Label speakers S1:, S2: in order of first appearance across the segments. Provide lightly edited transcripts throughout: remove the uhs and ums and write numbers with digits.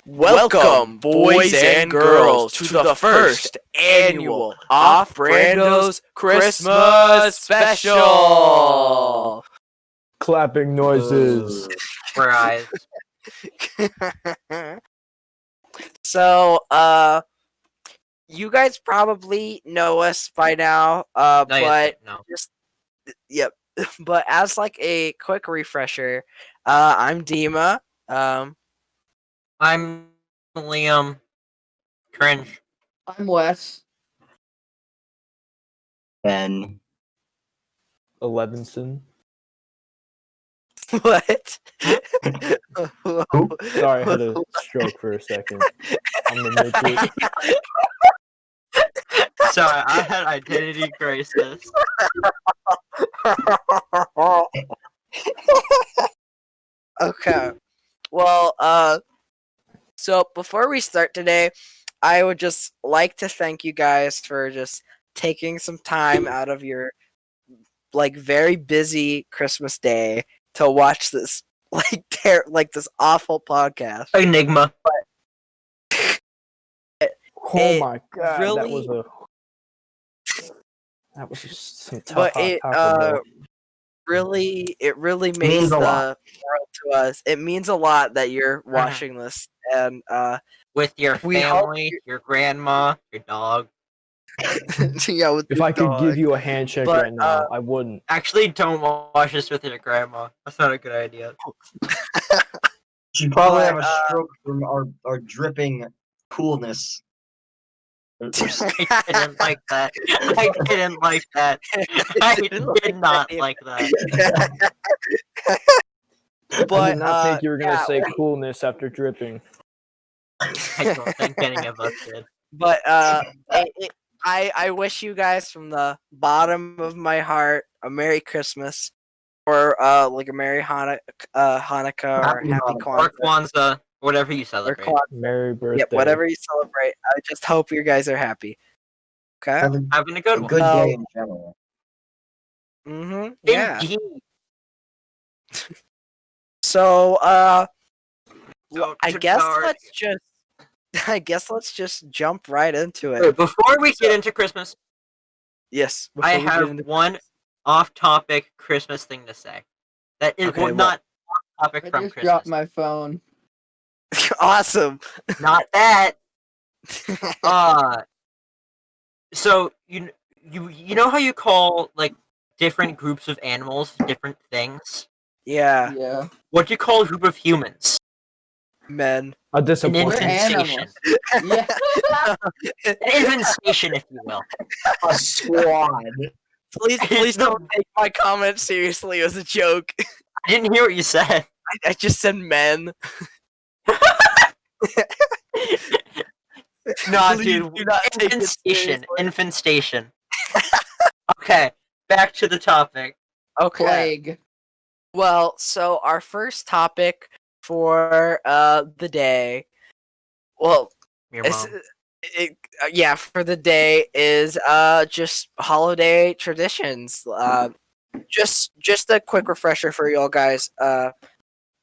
S1: Welcome, boys and girls, to the first annual Off-Brandos Christmas Special!
S2: Clapping noises.
S3: Right.
S1: So, you guys probably know us by now, but
S3: No.
S1: just, yep. But as like a quick refresher, I'm Dima.
S3: I'm Liam. Cringe.
S4: I'm Wes.
S5: Ben.
S2: Levinson.
S1: What?
S2: Sorry, I had a stroke for a second. I'm the midget.
S3: Sorry, I had identity crisis.
S1: Okay. Well, so before we start today, I would just like to thank you guys for just taking some time out of your very busy Christmas day to watch this this awful podcast.
S3: Enigma.
S2: Oh my god,
S1: really-
S2: that was just some tough
S1: But
S2: hot
S1: it
S2: Taco Bell.
S1: really means
S5: Means a
S1: the
S5: lot.
S1: world to us. It means a lot that you're watching this, and
S3: With your
S1: We hope
S3: family, your grandma, your dog.
S1: yeah, with
S2: If
S1: your
S2: I could
S1: dog.
S2: give you a handshake
S1: But,
S2: right now, I wouldn't.
S3: Actually, don't watch this with your grandma. That's not a good idea.
S5: She probably have
S1: But,
S5: a stroke from our dripping coolness.
S3: I didn't like that. I didn't like that. I did not like that.
S2: I
S1: But
S2: did not think you were gonna
S1: yeah,
S2: say coolness after dripping.
S3: I don't think any of us did.
S1: But I wish you guys from the bottom of my heart a Merry Christmas, or like a Merry Hanukkah or
S5: Happy
S1: Happy
S5: Hanukkah.
S3: Or
S1: Kwanzaa
S3: Kwanzaa, whatever you
S1: or
S3: celebrate.
S1: Kwanzaa.
S2: Merry birthday.
S1: Yep, whatever you celebrate. I just hope you guys are happy. Okay.
S5: Have
S3: Having a
S5: a
S3: good one.
S5: good day in general.
S1: Mm-hmm. Yeah.
S3: Indeed.
S1: So
S3: Don't
S1: I
S3: you
S1: guess
S3: start.
S1: let's just jump right into it.
S3: Wait, before we get into Christmas,
S1: Yes.
S3: I
S1: before we get
S3: have
S1: into-
S3: one off-topic Christmas thing to say. That is
S1: Okay, what?
S3: not off-topic
S4: I
S3: from
S4: just
S3: Christmas.
S4: dropped my phone.
S1: Awesome.
S3: Not that. So you know how you call like different groups of animals different things?
S1: Yeah,
S4: Yeah.
S3: What do you call a group of humans?
S1: men.
S2: A
S3: An
S2: disappointment.
S3: infestation.
S4: Yeah.
S3: An infestation, if you will.
S5: A squad.
S1: Please don't take my comment seriously as a joke.
S3: I didn't hear what you said.
S1: I just said men.
S3: Nah,
S1: Please
S3: dude.
S1: do not take it
S3: Infestation.
S1: seriously.
S3: Infestation. Okay, back to the topic.
S1: Okay.
S4: Plague.
S1: Well, so our first topic for the day, well,
S3: Your
S1: it's,
S3: mom.
S1: yeah, for the day is just holiday traditions. Just a quick refresher for y'all guys.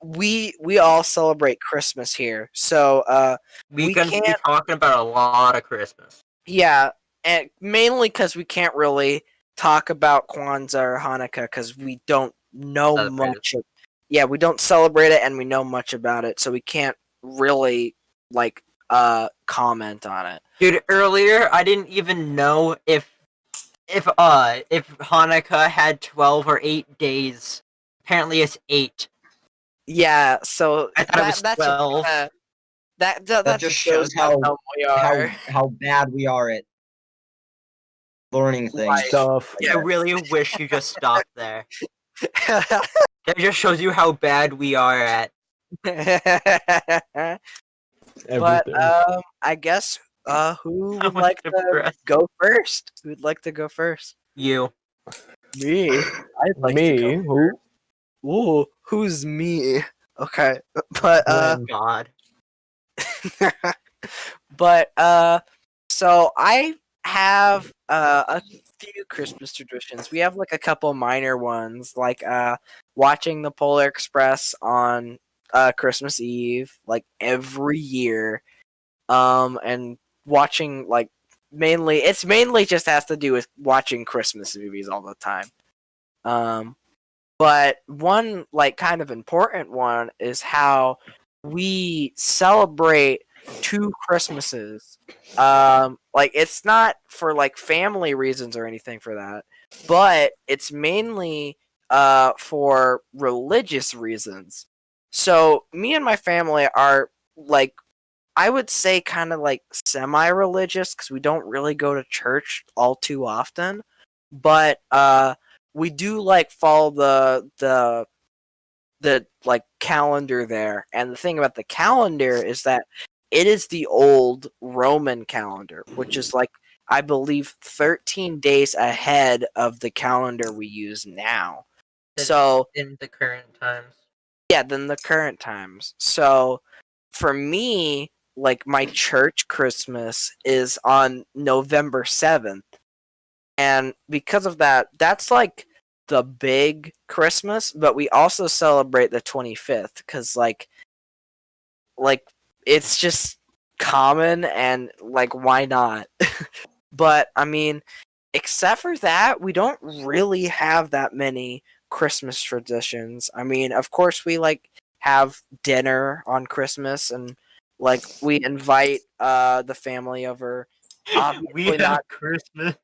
S1: We all celebrate Christmas here, so
S3: We
S1: we
S3: can be
S1: can't-
S3: talking about a lot of Christmas.
S1: yeah, and mainly because we can't really talk about Kwanzaa or Hanukkah because we don't know
S3: Celebrate it.
S1: much. Yeah, we don't celebrate it, and we know much about it, so we can't really comment on it.
S3: Dude, earlier I didn't even know if Hanukkah had 12 or 8 days. Apparently it's 8.
S1: Yeah, so
S3: I thought it was 12.
S1: That
S5: just shows how-
S1: dumb we are.
S5: How bad we are at learning things.
S1: Right.
S2: Stuff.
S1: Yeah.
S3: I really wish you just stopped there. That just shows you how bad we are at.
S1: But
S2: Everything.
S1: I guess who
S3: I
S1: would
S3: was
S1: like to
S3: depressed.
S1: go first? Who'd like to go first?
S3: You.
S1: Me. I'd like
S2: Me?
S1: to
S2: Who?
S1: go. Ooh, who's me? Okay, but
S3: Oh God.
S1: so I have a few Christmas traditions. We have like a couple minor ones, like watching the Polar Express on Christmas Eve like every year, and watching like mainly just has to do with watching Christmas movies all the time. But one like kind of important one is how we celebrate two Christmases. Like it's not for like family reasons or anything for that, but it's mainly for religious reasons. So me and my family are like I would say kind of like semi-religious because we don't really go to church all too often, but we do like follow the like calendar there. And the thing about the calendar is that it is the old Roman calendar, which is like I believe 13 days ahead of the calendar we use now. So
S3: in the current times.
S1: yeah, than the current times. So for me, like my church Christmas is on November 7th. And because of that, that's like the big Christmas, but we also celebrate the 25th cuz like it's just common and like why not? But I mean, except for that, we don't really have that many Christmas traditions. I mean, of course we like have dinner on Christmas and like we invite the family over.
S3: We
S1: Obviously
S3: have
S1: not
S3: Christmas.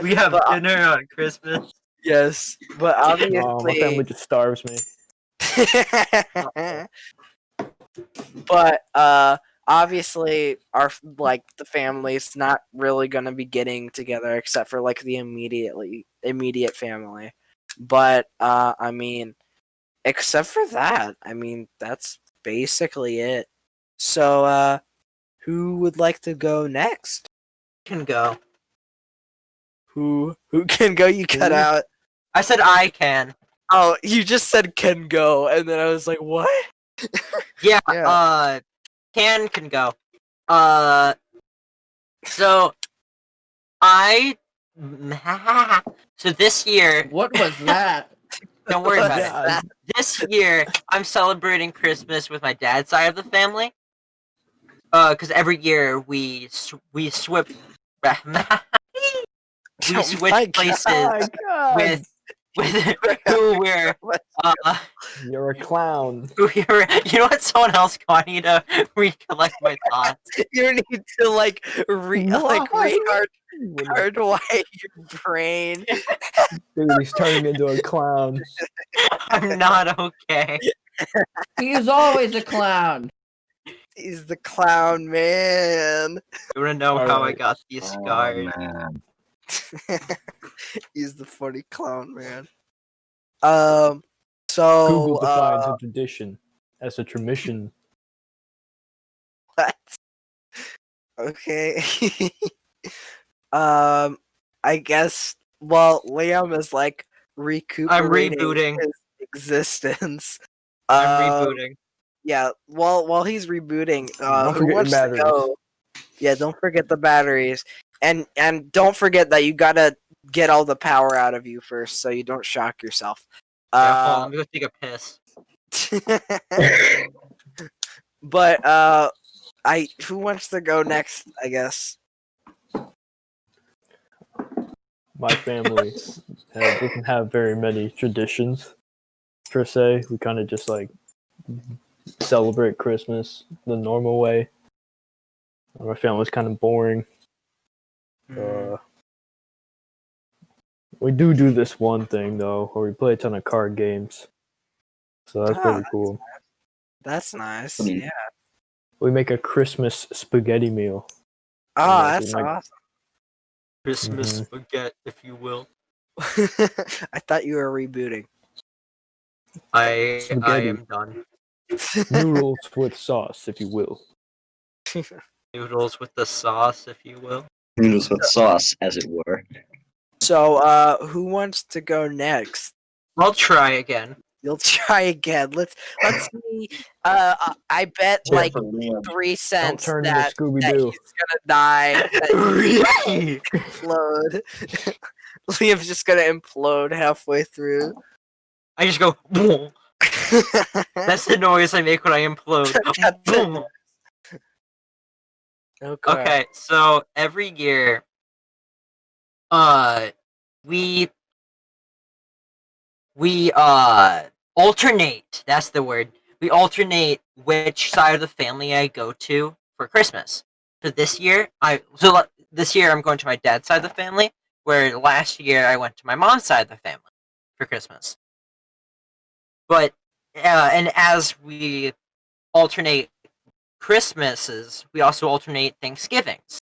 S3: We have
S1: but,
S3: dinner on Christmas.
S1: yes, but
S2: Oh, my family
S1: obviously
S2: just starves me.
S1: but obviously our like the family's not really gonna be getting together except for like the immediate family. But I mean, except for that, I mean that's basically it. So who would like to go next?
S3: Can go.
S1: Who can go? You cut
S2: Who?
S1: out.
S3: I said I can.
S1: Oh, you just said can go, and then I was like, what?
S3: Yeah.
S1: Yeah.
S3: Can go. So I. So this year,
S4: What was that?
S3: don't worry about it.
S2: God.
S3: This year, I'm celebrating Christmas with my dad's side of the family. Because every year we switch we
S1: Oh
S3: switch
S1: my God.
S3: places
S2: Oh my God.
S3: with who we're
S2: You're a clown.
S3: who we're. You know what? Someone else got me to recollect my thoughts.
S1: You need to like
S2: What?
S1: hardwire your brain.
S2: Dude, he's turning into a clown.
S3: I'm not okay.
S4: He is always a clown.
S1: He's the clown man.
S3: You wanna know how I
S2: Alright.
S3: got these scars?
S5: man.
S1: He's the funny clown man. So
S2: Google defines a tradition as a tradition.
S1: what? Okay. I guess. Well, Liam is like recuperating
S3: rebooting.
S1: his existence.
S3: I'm rebooting.
S1: Yeah. While he's rebooting,
S2: Don't
S1: who
S2: forget your
S1: wants to
S2: batteries.
S1: go? Yeah, don't forget the batteries, and don't forget that you gotta get all the power out of you first, so you don't shock yourself.
S3: Yeah, hold on, I'm gonna take a piss.
S1: But who wants to go next? I guess.
S2: My family doesn't have very many traditions, per se. We kind of just like celebrate Christmas the normal way. My family's kind of boring. We do this one thing though, where we play a ton of card games. So that's pretty cool.
S1: That's nice.
S5: Mm.
S1: Yeah.
S2: We make a Christmas spaghetti meal.
S1: Oh,
S2: Yeah,
S1: that's
S2: like-
S1: awesome.
S3: Christmas
S2: Mhm.
S3: spaghetti, if you will.
S1: I thought you were rebooting.
S3: I
S2: Spaghetti.
S3: am done.
S2: Noodles with sauce, if you will.
S3: Noodles with the sauce, if you will.
S5: Noodles with sauce, as it were.
S1: So, who wants to go next?
S3: I'll try again.
S1: You'll try again. Let's see. I bet like
S5: For Liam.
S1: 3
S2: Don't
S1: cents
S2: turn
S1: that,
S2: into Scooby
S1: that
S2: Doo.
S1: he's gonna die. That he's gonna implode. Liam's just gonna implode halfway through.
S3: I just go. "Boom." That's the noise I make when I implode. Boom. Okay, so every year, we alternate. That's the word. We alternate which side of the family I go to for Christmas. So this year I'm going to my dad's side of the family, where last year I went to my mom's side of the family for Christmas. But and as we alternate Christmases, we also alternate Thanksgivings.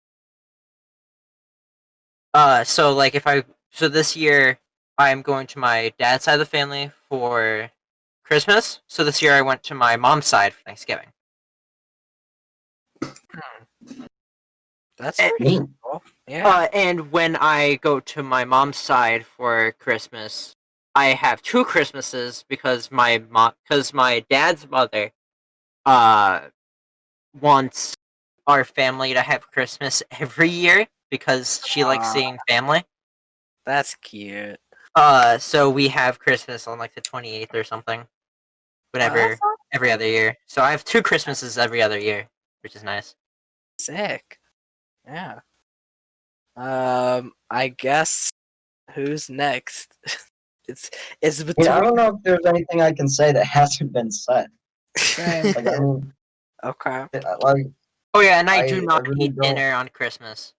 S3: So this year I'm going to my dad's side of the family for Christmas. So this year I went to my mom's side for Thanksgiving.
S1: That's
S3: Eh,
S1: pretty cool. Yeah.
S3: And when I go to my mom's side for Christmas, I have two Christmases because my dad's mother wants our family to have Christmas every year because she likes seeing family.
S1: That's cute.
S3: So we have Christmas on like the 28th or something. Whenever
S1: that's
S3: every other year. So I have two Christmases every other year, which is nice.
S1: sick. Yeah. I guess who's next? it's
S5: I
S1: between.
S5: mean, I don't know if there's anything I can say that hasn't been said.
S4: Same.
S5: Like, I mean,
S1: Okay.
S5: like,
S3: Oh yeah, and I
S5: I
S3: do not
S5: really
S3: eat
S5: don't-
S3: dinner on Christmas.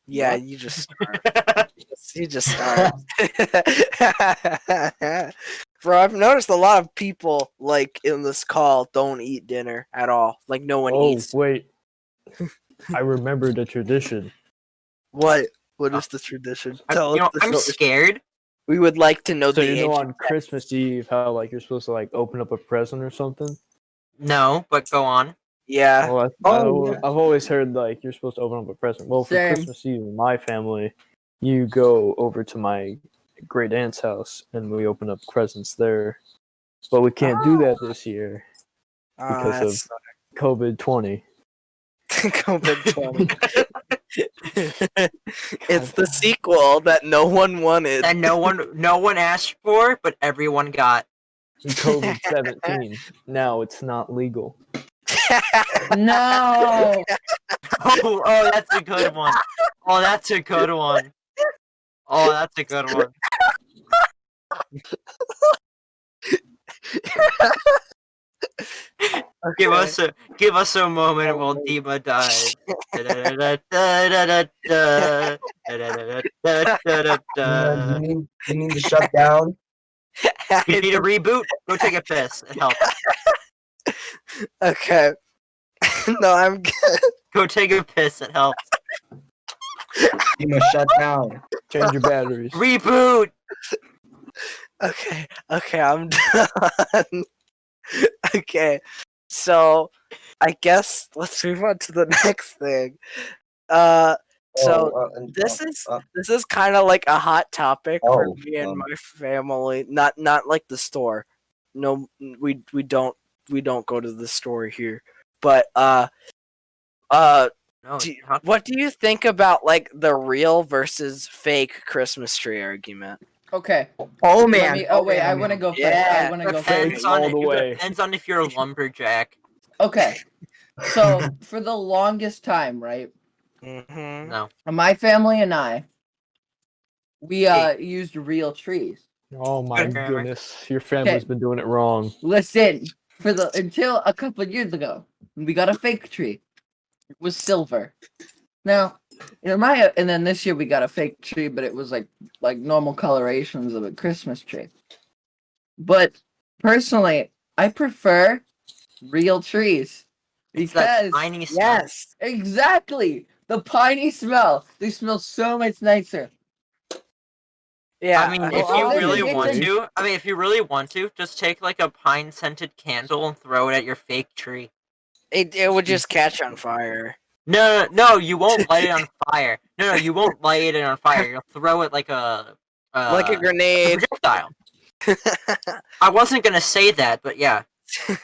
S1: Yeah,
S4: What?
S1: you just start. You just start. Bro, I've noticed a lot of people like in this call don't eat dinner at all. Like no one
S2: Oh
S1: eats.
S2: wait, I remember the tradition.
S1: What? What is the tradition? Tell us.
S3: I'm scared.
S1: We would like to know
S2: So
S1: the
S2: you know,
S1: ancient
S2: on Christmas Eve, how like you're supposed to like open up a present or something.
S3: No, but go on.
S1: Yeah.
S2: Well,
S5: Oh, yeah.
S2: I've always heard like you're supposed to open up a present. Well, for
S4: Same.
S2: Christmas Eve in my family, you go over to my great aunt's house and we open up presents there. But we can't do that this year because of COVID-20.
S1: COVID-20. It's the sequel that no one wanted.
S3: And no one asked for, but everyone got.
S2: COVID-17. Now it's not legal.
S4: No.
S3: Oh, that's a good one. Oh, that's a good one. Oh, that's a good one. Give us a moment while Dima dies.
S5: You need to shut down.
S3: You need a reboot? Go take a piss. It helps.
S1: Okay. No, I'm good.
S3: Go take a piss. It helps.
S5: You must shut down.
S2: Change your batteries.
S3: Reboot.
S1: Okay, I'm done. Okay, so I guess let's move on to the next thing. This is kind of like a hot topic for me and my family. Not like the store. No, we don't go to the store here. But
S3: No,
S1: what do you think about like the real versus fake Christmas tree argument?
S4: Okay.
S5: Oh
S4: Let
S5: man.
S4: me, wait, I want to go first.
S1: Yeah,
S4: I want to go
S2: fake
S4: first.
S2: all the way.
S3: Depends on if you're a lumberjack.
S4: Okay. So for the longest time, right?
S1: Mm-hmm.
S3: No.
S4: My family and I, we used real trees.
S2: Oh my
S3: Good grammar.
S2: goodness, your family's been doing it wrong.
S4: Listen, until a couple of years ago, we got a fake tree. It was silver. Now, and then this year we got a fake tree, but it was like normal colorations of a Christmas tree. But personally, I prefer real trees
S3: It's that
S4: because
S3: tiny smell.
S1: Yes.
S4: exactly the piney smell. They smell so much nicer.
S1: Yeah.
S3: I mean, if
S4: well,
S3: you
S4: listen,
S3: really
S4: it's
S3: want
S4: a-
S3: to, if you really want to, just take like a pine scented candle and throw it at your fake tree.
S1: It would just catch on fire.
S3: No, you won't light it on fire. No, you won't light it on fire. You'll throw it like a
S1: Like a grenade.
S3: projectile. I wasn't gonna say that, but yeah,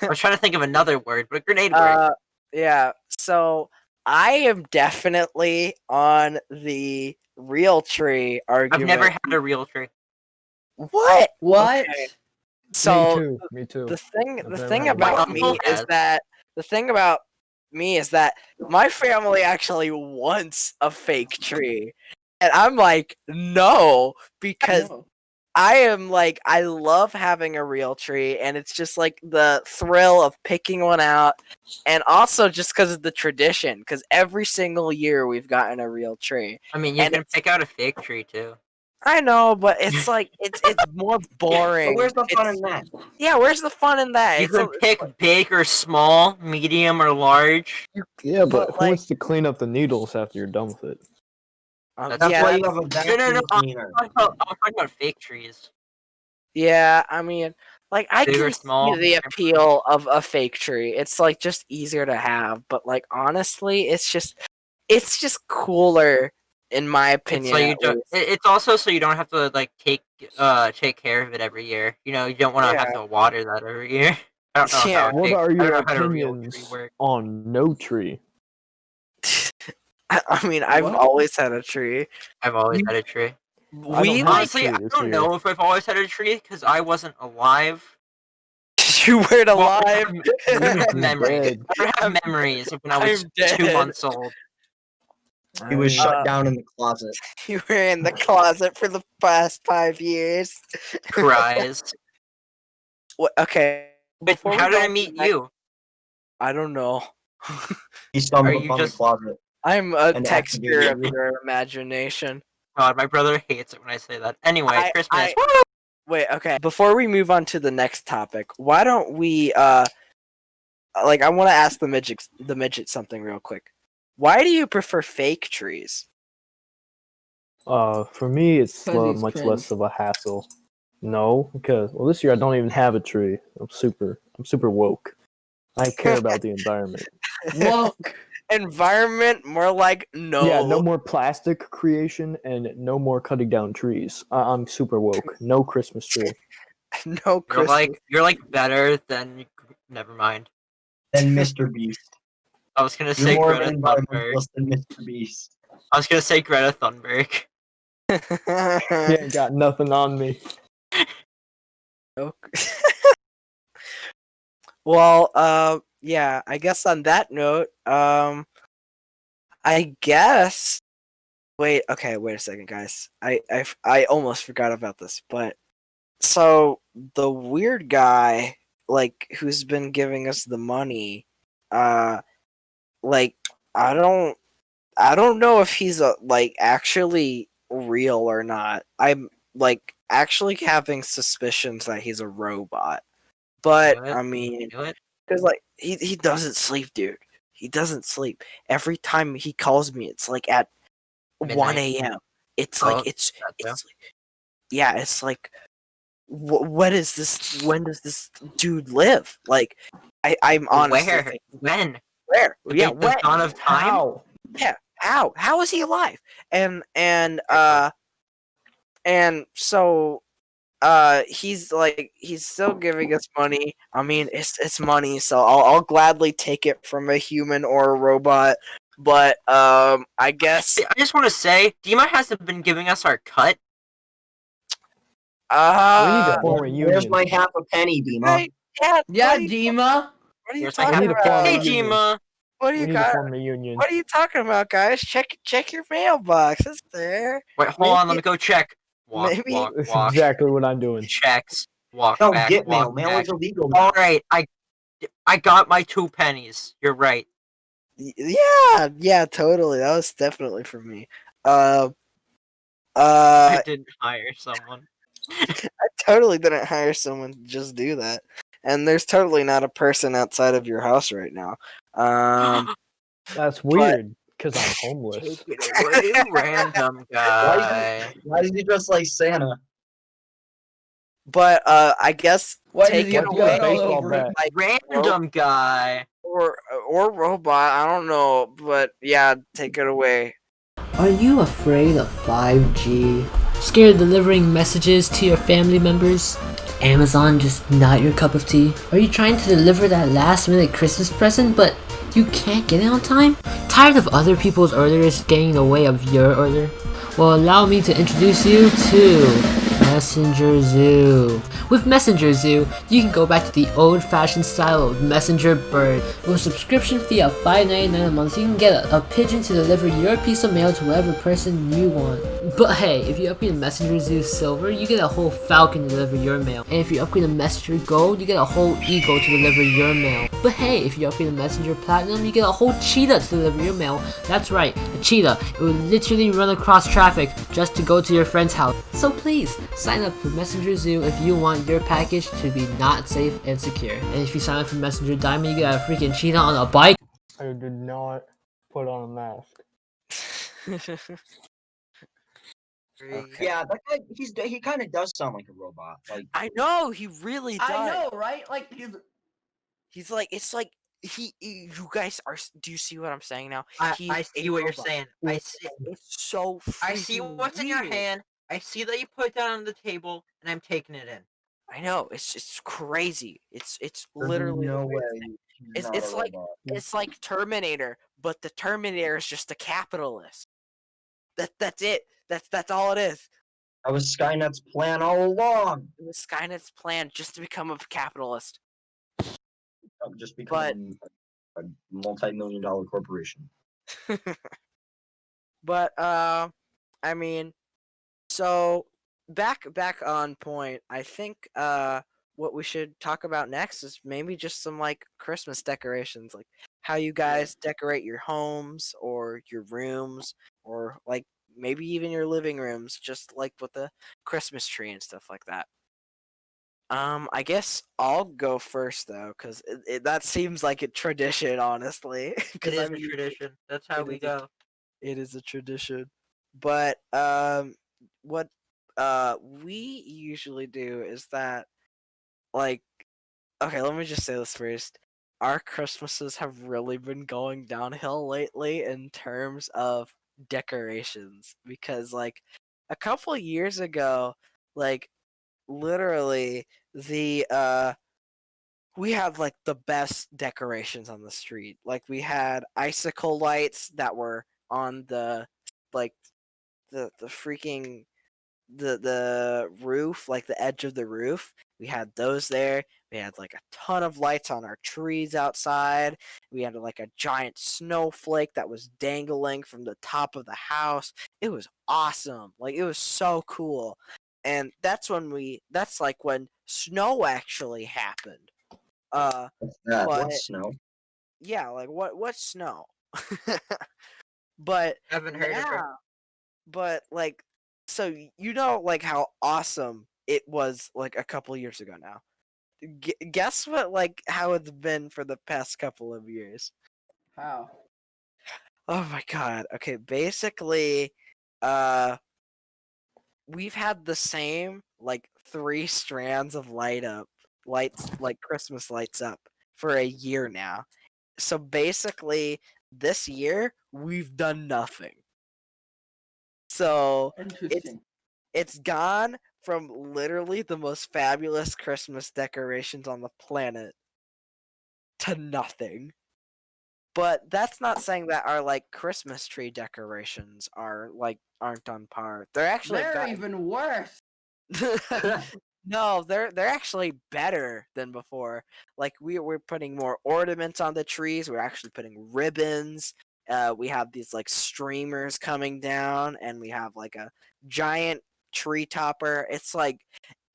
S3: I was trying to think of another word, but a grenade word.
S1: Yeah. So I am definitely on the real tree argument.
S3: I've never had a real tree.
S1: What?
S4: What?
S1: Okay. So
S2: Me too.
S1: the thing
S2: I've
S1: the
S2: never
S1: thing
S2: had
S1: about
S3: one.
S1: me
S3: My uncle
S1: is
S3: has.
S1: that the thing about me is that my family actually wants a fake tree. And I'm like, no, because
S4: No.
S1: I am like, I love having a real tree, and it's just like the thrill of picking one out, and also just because of the tradition, because every single year we've gotten a real tree.
S3: I mean, you
S1: And
S3: can pick out a fake tree too.
S1: I know, but it's like it's more boring.
S5: But where's the fun
S1: It's-
S5: in that?
S1: Yeah, where's the fun in that?
S3: You
S1: It's
S3: can pick big or small, medium or large.
S2: Yeah, but
S1: But,
S2: who
S1: like-
S2: wants to clean up the needles after you're done with it?
S3: That's
S1: yeah,
S5: Why you
S1: that's-
S5: have a
S3: No,
S5: vacuum
S3: no, no. I'm
S5: cleaner?
S3: talking about fake trees.
S1: yeah. I mean, like I
S3: Big or
S1: can
S3: small,
S1: see the appeal of a fake tree. It's like just easier to have, but like honestly, it's just cooler in my
S3: It's
S1: opinion.
S3: so you
S1: at
S3: don't.
S1: least.
S3: It's also so you don't have to like take care of it every year. You know, you don't want to have
S1: Yeah.
S3: to water that every year. I don't know
S1: Yeah.
S3: how.
S2: What are
S3: I don't
S2: your
S3: know how a real tree
S2: opinions
S3: works.
S2: on no tree?
S1: I mean, I've
S4: What?
S1: always had a tree.
S3: I've always had a tree.
S2: I
S1: We
S2: don't
S1: like
S3: Honestly, I
S2: tree this
S3: don't
S2: year.
S3: know if I've always had a tree because I wasn't alive.
S1: you weren't
S3: Well,
S1: alive.
S3: I don't have
S2: You're
S3: memories.
S2: dead.
S3: I don't have memories of when I was
S1: I'm dead.
S3: 2 months old.
S5: He was
S2: I-
S5: shut down in the closet.
S1: You were in the closet for the past 5 years.
S3: Cries.
S1: What, okay.
S3: But
S1: before we
S3: how
S1: go
S3: did I
S1: on to
S3: meet
S1: the next-
S3: you?
S1: I don't know.
S5: He stumbled
S3: Are you
S5: upon
S3: just-
S5: the closet.
S1: I'm a
S5: And
S1: texture of
S5: activated you.
S1: your imagination.
S3: God, my brother hates it when I say that. Anyway, Christmas.
S1: Wait, okay. Before we move on to the next topic, why don't we like I want to ask the midget something real quick. Why do you prefer fake trees?
S2: For me, it's
S4: 'Cause he's
S2: much
S4: cringe.
S2: less of a hassle. No, because this year I don't even have a tree. I'm super woke. I care about the environment.
S4: Woke.
S1: Environment, more like no.
S2: Yeah, no more plastic creation and no more cutting down trees. I'm super woke. No Christmas tree.
S1: no
S3: You're
S1: Christmas.
S3: like better than. Never mind.
S5: Then Mr. Beast.
S3: I was gonna
S5: You're
S3: say
S5: more of
S3: Greta
S5: an
S3: Thunberg.
S5: environmentalist than Mr. Beast.
S3: I was gonna say Greta Thunberg.
S2: You ain't got nothing on me.
S1: Well, yeah. I guess on that note, I guess. Wait. Okay. Wait a second, guys. I almost forgot about this, but so the weird guy, like, who's been giving us the money, like, I don't know if he's like actually real or not. I'm like actually having suspicions that he's a robot. But
S3: What?
S1: I mean,
S3: Do it.
S1: because like he doesn't sleep, dude. He doesn't sleep. Every time he calls me, it's like at 1
S3: Midnight.
S1: a.m. It's
S3: Oh,
S1: like it's like, yeah, it's like what is this? When does this dude live? Like I'm honestly
S3: Where?
S1: thinking,
S3: When?
S1: where?
S3: The
S1: Yeah,
S3: date
S1: when?
S3: of dawn of time?
S2: How?
S1: Yeah, how is he alive? And so he's like he's still giving us money. I mean, it's money, so I'll gladly take it from a human or a robot. But I guess
S3: See, I just want to say, Dima hasn't been giving us our cut.
S2: We need to
S1: uh
S2: form a
S5: Where's
S2: union.
S5: my half a penny, Dima?
S1: right, yeah,
S4: Yeah,
S1: what are you,
S4: Dima.
S1: what are you
S3: Where's my
S1: talking
S2: need to
S1: about?
S2: form a
S3: Hey,
S2: union.
S3: Dima.
S1: What do
S2: We
S1: you
S2: need to
S1: got?
S2: form a union.
S1: What are you talking about, guys? Check your mailbox. It's there.
S3: Wait, hold on. Let
S1: Maybe-
S3: me go check. Walk,
S1: maybe-
S3: walk,
S2: That's
S3: walk.
S2: exactly what I'm doing.
S3: Checks. Walk
S5: No,
S3: back.
S5: get mail.
S3: Walk
S5: Mail
S3: back.
S5: is illegal now.
S3: All right, I got my 2 pennies. You're right.
S1: Yeah, totally. That was definitely for me.
S3: I
S1: I
S3: didn't hire someone.
S1: totally didn't hire someone to just do that. And there's totally not a person outside of your house right now.
S2: That's weird because I'm homeless.
S3: Take it away, random guy.
S5: Why did you dress like Santa?
S1: but I guess
S4: Why
S1: take
S4: did he
S1: it
S4: have
S2: Why'd you get a
S1: away,
S4: blood all
S2: baseball
S4: over
S2: bat?
S4: him?
S1: like
S3: Random guy.
S1: or robot. I don't know, but yeah, take it away.
S6: Are you afraid of 5G? Scared of delivering messages to your family members? Amazon just not your cup of tea? Are you trying to deliver that last minute Christmas present but you can't get it on time? Tired of other people's orders getting in the way of your order? Well, allow me to introduce you to Messenger Zoo. With Messenger Zoo, you can go back to the old-fashioned style of messenger bird. With a subscription fee of $5.99 a month, you can get a pigeon to deliver your piece of mail to whatever person you want. But hey, if you upgrade to Messenger Zoo Silver, you get a whole falcon to deliver your mail. And if you upgrade to Messenger Gold, you get a whole eagle to deliver your mail. But hey, if you upgrade to Messenger Platinum, you get a whole cheetah to deliver your mail. That's right, a cheetah. It would literally run across traffic just to go to your friend's house. So please, sign up for Messenger Zoo if you want your package to be not safe and secure. And if you sign up for Messenger Diamond, you get a freaking cheetah on a bike.
S2: I did not put on a mask.
S1: Okay.
S5: Yeah, that guy, he kind of does sound like a robot. Like,
S1: I know he really does.
S4: I know, right? Like
S1: He's like, it's like you guys are. Do you see what I'm saying now?
S3: I
S1: He's
S3: see
S1: a
S3: what you're
S1: robot.
S3: saying. I see.
S1: It's so.
S3: I see what's in your
S1: weird.
S3: hand. I see that you put it down on the table, and I'm taking it in.
S1: I know. It's crazy. It's
S5: there's
S1: literally the
S5: no
S1: weirdest
S5: way
S1: thing.
S5: he's not
S1: It's
S5: a
S1: like
S5: robot.
S1: it's like Terminator, but the Terminator is just a capitalist. That's it. That's all it is.
S5: That was Skynet's plan all along.
S1: It was Skynet's plan just to become a capitalist.
S5: Just becoming a multi-million-dollar corporation.
S1: But I mean, so back on point. I think what we should talk about next is maybe just some like Christmas decorations, like how you guys decorate your homes or your rooms or like maybe even your living rooms, just like with the Christmas tree and stuff like that. I guess I'll go first though, because that seems like a tradition, honestly.
S3: It
S1: Because
S3: is a tradition. That's how
S1: it
S3: we
S1: is a
S3: go.
S1: it is a tradition. But what we usually do is that, like, okay, let me just say this first. Our Christmases have really been going downhill lately in terms of decorations because like a couple years ago, like literally the we had like the best decorations on the street. Like we had icicle lights that were on the like the freaking the roof, like the edge of the roof. We had those there. We had like a ton of lights on our trees outside. We had like a giant snowflake that was dangling from the top of the house. It was awesome. Like it was so cool. And that's like when snow actually happened.
S5: What's that?
S1: But
S5: What's snow?
S1: yeah, like what's snow? But
S3: Haven't heard of her.
S1: now, but like, so you know, like how awesome it was like a couple years ago now. Guess what? Like how it's been for the past couple of years.
S4: how?
S1: Oh my god. Okay, basically, uh, we've had the same like 3 strands of lights, like Christmas lights up for a year now. So basically, this year we've done nothing. So
S4: Interesting.
S1: it's gone from literally the most fabulous Christmas decorations on the planet to nothing. But that's not saying that our like Christmas tree decorations aren't on par. They're actually
S4: They're even worse.
S1: No, they're actually better than before. Like we're putting more ornaments on the trees. We're actually putting ribbons. We have these like streamers coming down, and we have like a giant tree topper. It's like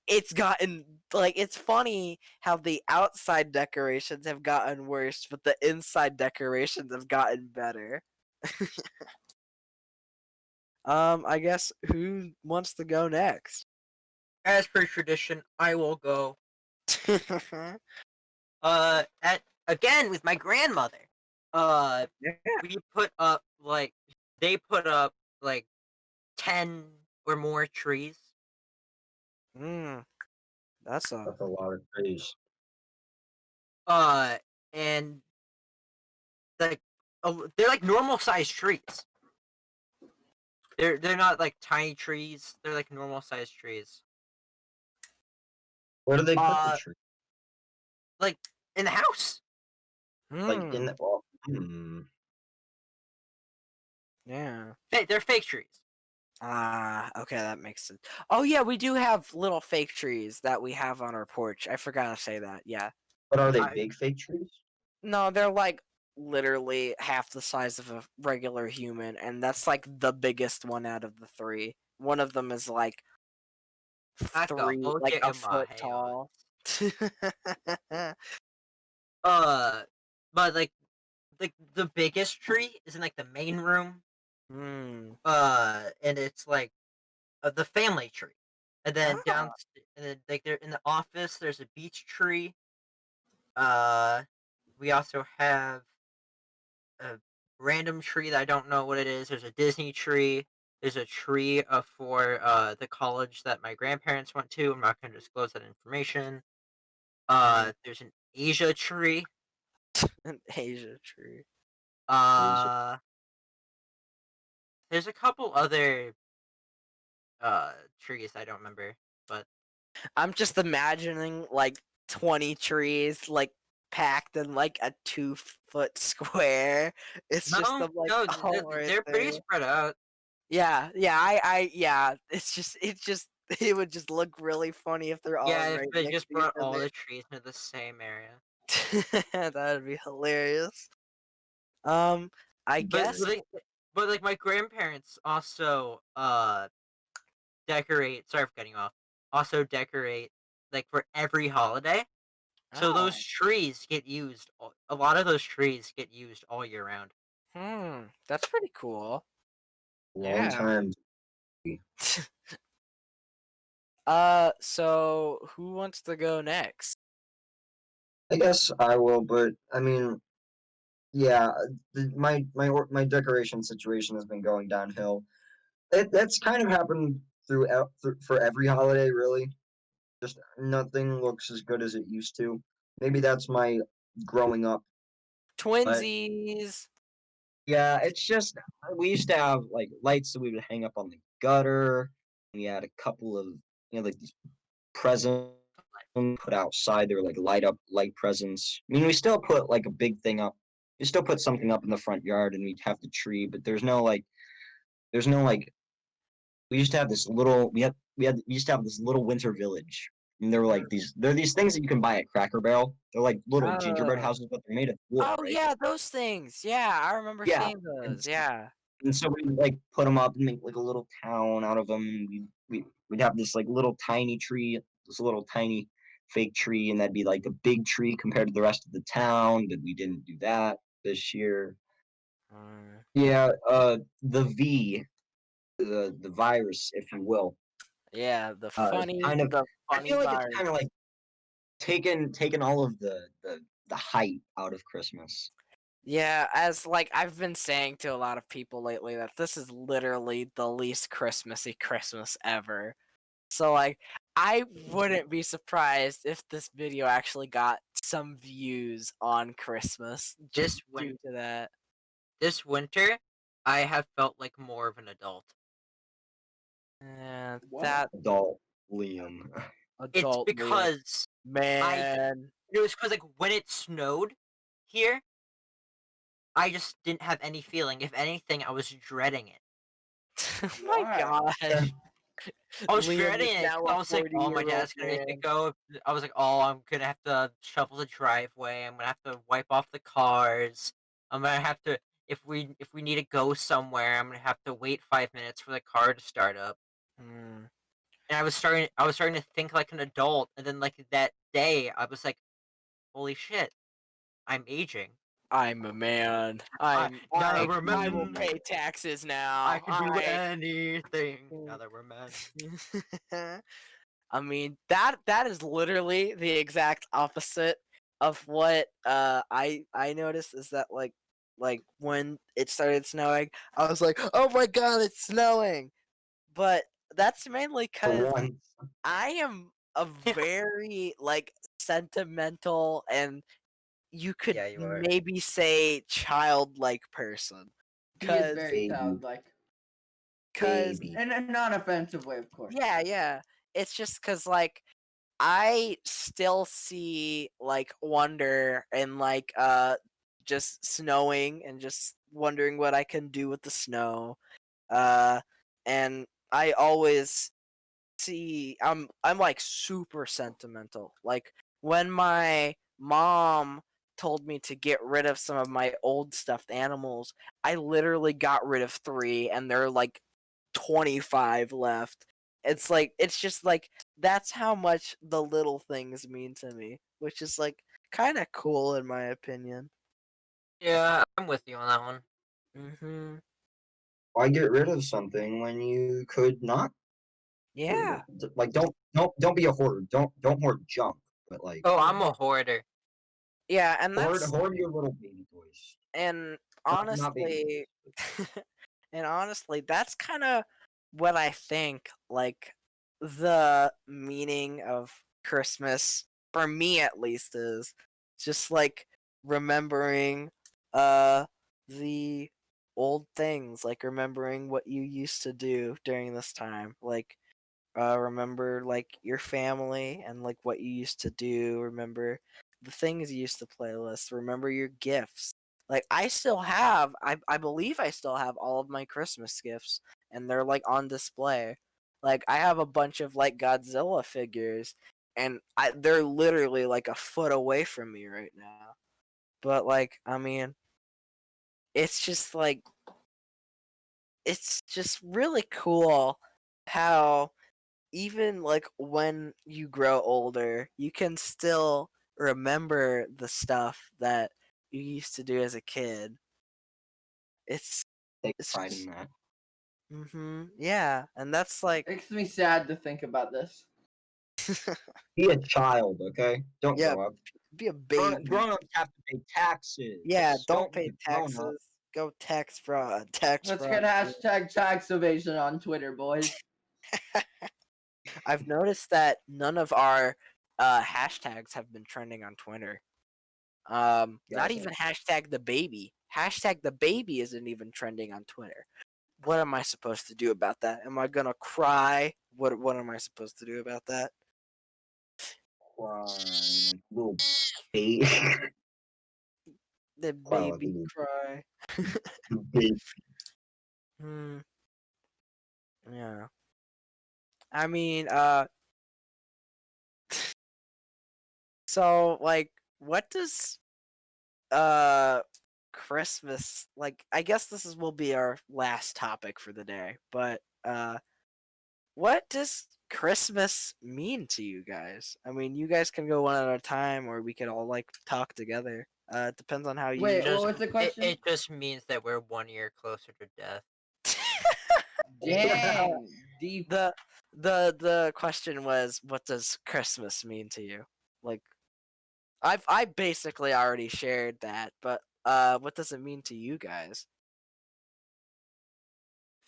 S1: it's gotten like it's funny how the outside decorations have gotten worse, but the inside decorations have gotten better. I guess who wants to go next?
S3: As per tradition, I will go. At again with my grandmother.
S1: Yeah.
S3: We put up like they put up like 10 or more trees.
S1: Mm, that's a
S5: That's a lot of trees.
S3: And like they're like normal sized trees. They're not like tiny trees. They're like normal sized trees.
S5: Where do they put the
S3: Uh,
S5: tree?
S3: Like in the house.
S5: Like in
S1: mm,
S5: the. Well,
S1: yeah.
S3: They're fake trees.
S1: Ah, okay, that makes sense. Oh yeah, we do have little fake trees that we have on our porch. I forgot to say that. Yeah.
S5: But are they
S3: I-
S5: big fake trees?
S1: No, they're like literally half the size of a regular human, and that's like the biggest one out of the three. One of them is like
S3: Aka,
S1: three, like
S3: oye
S1: a foot
S3: imaheo.
S1: tall.
S3: But like the biggest tree is in like the main room.
S1: Hmm.
S3: And it's like the family tree, and then
S1: Ah.
S3: and then like they're in the office. There's a beech tree. Uh, we also have a random tree that I don't know what it is. There's a Disney tree. There's a tree for the college that my grandparents went to. I'm not going to disclose that information. There's an Asia tree.
S1: An Asia tree.
S3: Uh, there's a couple other trees I don't remember, but
S1: I'm just imagining like 20 trees like packed in like a 2 foot square. It's just
S3: no,
S1: them like
S3: no,
S1: all right
S3: they're pretty
S1: there.
S3: spread out.
S1: Yeah. It's just it would just look really funny if they're all
S3: Yeah, if
S1: right
S3: they
S1: next
S3: just
S1: to each
S3: brought all
S1: other.
S3: the trees into the same area.
S1: That'd be hilarious. Um, I
S3: But
S1: guess.
S3: but, like, but like my grandparents also decorate. Sorry for cutting you off. Also decorate like for every holiday. So those
S1: Oh,
S3: trees get used. A lot of those trees get used all year round.
S1: that's pretty cool.
S5: Long
S1: Yeah.
S5: time.
S1: So who wants to go next?
S5: I guess I will, but I mean, yeah, my decoration situation has been going downhill. That's kind of happened for every holiday, really. Just nothing looks as good as it used to. Maybe that's my growing up, but
S1: Twinsies.
S5: yeah, it's just we used to have like lights that we would hang up on the gutter. We had a couple of like these presents put outside. They were like light presents. I mean, we still put like a big thing up. We still put something up in the front yard, and we'd have the tree. But there's no like. We used to have this little. We used to have this little winter village. And there were like these things that you can buy at Cracker Barrel. They're like little gingerbread
S1: Oh.
S5: houses, but they're made of wood,
S1: Oh
S5: right?
S1: yeah, those things. Yeah, I remember
S5: Yeah.
S1: seeing
S5: And
S1: those. Yeah.
S5: And so we'd like put them up and make like a little town out of them. We'd have this like little tiny tree, this little tiny fake tree, and that'd be like a big tree compared to the rest of the town. But we didn't do that this year.
S1: Mm,
S5: Yeah, the virus, if you will,
S1: yeah,
S5: is kind of.
S1: the
S5: I
S1: funny
S5: feel like it's
S1: virus.
S5: kind of like taken all of the hype out of Christmas.
S1: Yeah, as like I've been saying to a lot of people lately that this is literally the least Christmassy Christmas ever. So like I wouldn't be surprised if this video actually got some views on Christmas just
S3: This win-
S1: due to that.
S3: this winter, I have felt like more of an adult.
S1: Yeah,
S4: What?
S1: that
S5: Adult Liam.
S3: It's
S1: adult Liam.
S3: because
S1: Man.
S3: it was because like when it snowed here, I just didn't have any feeling. If anything, I was dreading it.
S1: Oh my
S4: Why?
S1: gosh.
S3: I was
S1: Liam
S3: dreading
S1: is
S3: it.
S1: now
S3: 'Cause I
S1: a
S3: was like, "Oh, my
S1: 40-year-old
S3: dad's gonna make me
S1: man.
S3: go." I was like, "Oh, I'm gonna have to shovel the driveway. I'm gonna have to wipe off the cars. I'm gonna have to if we need to go somewhere, I'm gonna have to wait 5 minutes for the car to start up."
S1: Hmm.
S3: And I was starting to think like an adult. And then like that day, I was like, "Holy shit, I'm aging.
S1: I'm a man.
S3: Now that we're
S1: I will
S3: men,
S1: pay taxes now.
S3: I can do anything. Now that we're men."
S1: I mean that is literally the exact opposite of what I noticed is that like when it started snowing, I was like, "Oh my god, it's snowing." But that's mainly
S5: For
S1: cuz
S5: one,
S1: I am a very like sentimental and you could
S3: Yeah, you are.
S1: maybe say childlike person.
S4: He is
S1: Cause,
S4: very
S5: baby,
S4: childlike.
S1: cause,
S5: baby.
S4: In a non-offensive way, of course.
S1: yeah. It's just cause like I still see like wonder and like just snowing and just wondering what I can do with the snow. Uh and I always see I'm like super sentimental. Like when my mom told me to get rid of some of my old stuffed animals, I literally got rid of 3 and there are like 25 left. It's just like that's how much the little things mean to me, which is like kind of cool in my opinion.
S3: Yeah, I'm with you on that one.
S1: Mhm.
S5: Why get rid of something when you could not?
S1: Yeah.
S5: Like, don't be a hoarder. Don't hoard junk. But like,
S3: Oh, I'm a hoarder.
S1: Yeah, and
S5: hoard
S1: that's
S5: hoard your little baby toys.
S1: and
S5: Not baby
S1: honestly
S5: toys.
S1: and honestly, that's kind of what I think like the meaning of Christmas for me at least is just like remembering uh the old things, like remembering what you used to do during this time, like remember like your family and like what you used to do, remember the things you used to playlist, remember your gifts. Like I believe I still have all of my Christmas gifts and they're like on display. Like I have a bunch of like Godzilla figures and they're literally like a foot away from me right now. But like I mean, it's just like it's just really cool how even like when you grow older, you can still remember the stuff that you used to do as a kid. It's
S5: Take
S1: it's
S5: pride in
S1: just
S5: that.
S1: yeah, and that's like
S4: Makes me sad to think about this.
S5: Be a child, okay? Don't
S1: yeah,
S5: grow up.
S1: be a baby.
S5: Grown-ups have to pay
S1: Yeah,
S5: taxes.
S1: don't
S5: Don't be
S1: pay
S5: a grown-up.
S1: taxes. Go tax fraud. Tax
S4: Let's
S1: fraud.
S4: get hashtag tax evasion on Twitter, boys.
S1: I've noticed that none of our hashtags have been trending on Twitter. Not
S5: Guys,
S1: even hashtag the baby. Hashtag the baby isn't even trending on Twitter. What am I supposed to do about that? Am I gonna cry? What am I supposed to do about that?
S5: crying, little baby.
S1: The
S5: Cry like a
S1: baby
S5: little
S1: cry.
S5: baby.
S1: Hmm. Yeah. I mean, so like, what does uh Christmas like? I guess will be our last topic for the day. But what does Christmas mean to you guys? I mean, you guys can go one at a time, or we could all like talk together. It depends on how
S4: Wait,
S1: you.
S4: what
S3: Just
S4: was the
S3: it,
S4: question?
S3: it just means that we're 1 year closer to death.
S4: Dang, deep.
S1: The question was, what does Christmas mean to you? Like, I basically already shared that, but what does it mean to you guys?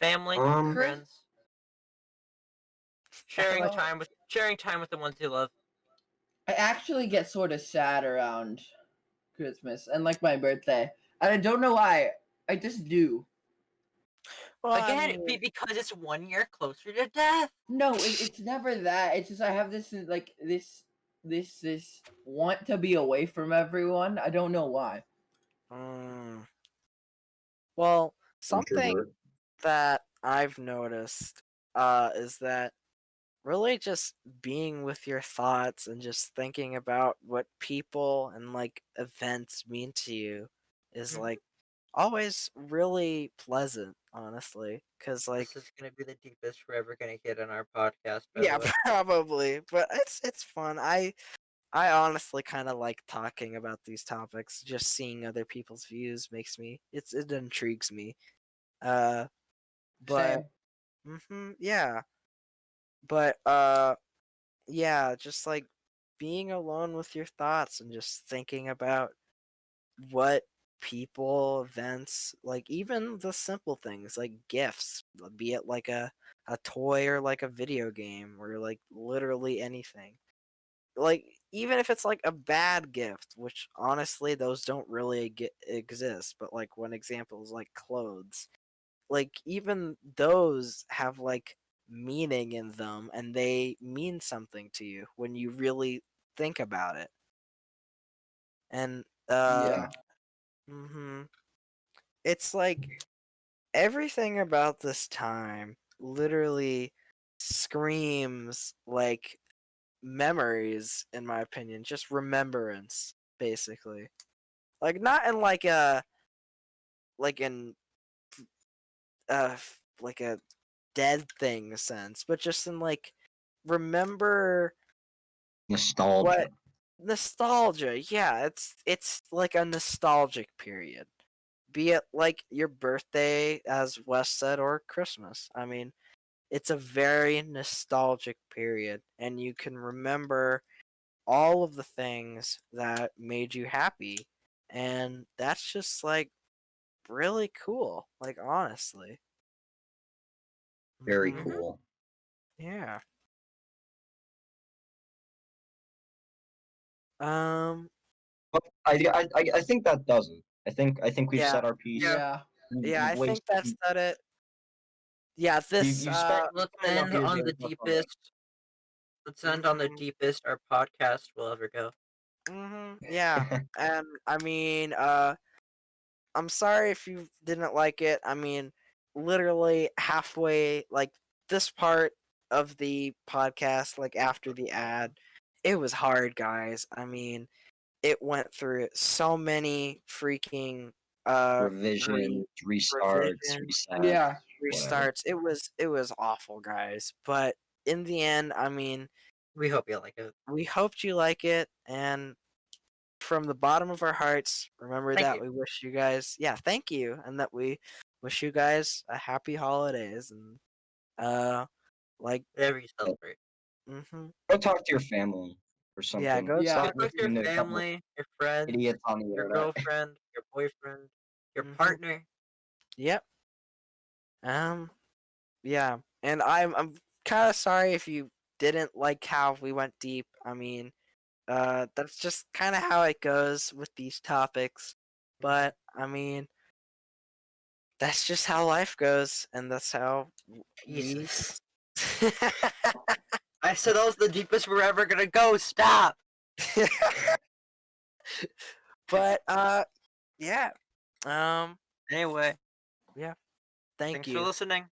S3: Family,
S5: Um,
S4: Chris,
S3: friends, sharing
S4: Uh,
S3: time with the ones you love.
S4: I actually get sort of sad around Christmas and like my birthday. And I don't know why. I just do.
S1: Well, I
S3: Again,
S1: mean,
S3: because it's 1 year closer to death.
S4: No, it's never that. It's just I have this like this want to be away from everyone. I don't know why.
S1: mm, well, something
S5: introvert.
S1: that I've noticed is that really just being with your thoughts and just thinking about what people and like events mean to you is
S3: Mhm.
S1: like always really pleasant, honestly, because like
S3: This is gonna be the deepest we're ever gonna get on our podcast. By
S1: yeah,
S3: the way,
S1: probably, but it's fun. I honestly kind of like talking about these topics. Just seeing other people's views makes me it intrigues me. Uh, but
S4: Same.
S1: yeah, but yeah, just like being alone with your thoughts and just thinking about what people, events, like even the simple things like gifts, be it like a toy or like a video game or like literally anything. Like even if it's like a bad gift, which honestly those don't really exist, but like one example is like clothes. Like even those have like meaning in them and they mean something to you when you really think about it. And
S4: Yeah.
S1: it's like everything about this time literally screams like memories, in my opinion, just remembrance, basically. Like not in like a like in like a dead thing sense, but just in like remember
S5: Nostalgia.
S1: what nostalgia. Yeah, it's like a nostalgic period. Be it like your birthday, as Wes said, or Christmas. I mean, it's a very nostalgic period, and you can remember all of the things that made you happy, and that's just like really cool. Like honestly,
S5: Very
S1: Mhm.
S5: cool.
S1: Yeah. Um.
S5: But I think that does it. I think we've
S1: Yeah.
S5: said our piece.
S4: Yeah.
S1: Yeah. I think that's
S5: You,
S1: that. It. Yeah. This.
S5: you spent
S3: Let's
S5: enough
S3: end
S5: years
S3: on
S5: there
S3: the
S5: to have fun, right?
S3: deepest. Let's end on the
S1: Mhm.
S3: deepest our podcast will ever go.
S1: Yeah. And I mean, I'm sorry if you didn't like it. I mean, literally halfway, like this part of the podcast, like after the ad, it was hard, guys. I mean, it went through so many freaking
S5: Revisions, restarts,
S1: revisions,
S5: resets,
S4: Yeah.
S5: whatever.
S1: restarts. It was awful, guys. But in the end, I mean,
S3: We hope you like it.
S1: we hoped you like it, and from the bottom of our hearts, remember
S3: Thank
S1: that
S3: you.
S1: we wish you guys, yeah, thank you, and that we wish you guys a happy holidays, and like,
S3: Whatever you celebrate.
S5: Go talk to your family or
S1: yeah,
S5: something.
S1: go
S4: Yeah.
S1: talk
S5: Stop
S3: Talk to your
S5: listening to a couple of
S3: family, your friends,
S5: idiots on the
S3: your
S5: internet.
S3: girlfriend, your boyfriend, your
S1: Mhm.
S3: partner.
S1: Yep. Yeah, and I'm kind of sorry if you didn't like how we went deep. I mean, that's just kind of how it goes with these topics. But I mean, that's just how life goes, and that's how we.
S3: Jesus. I said that was the deepest we're ever gonna go. Stop.
S1: But yeah. Um.
S3: Anyway,
S1: Yeah. Thank
S3: thanks for
S1: you.
S3: listening.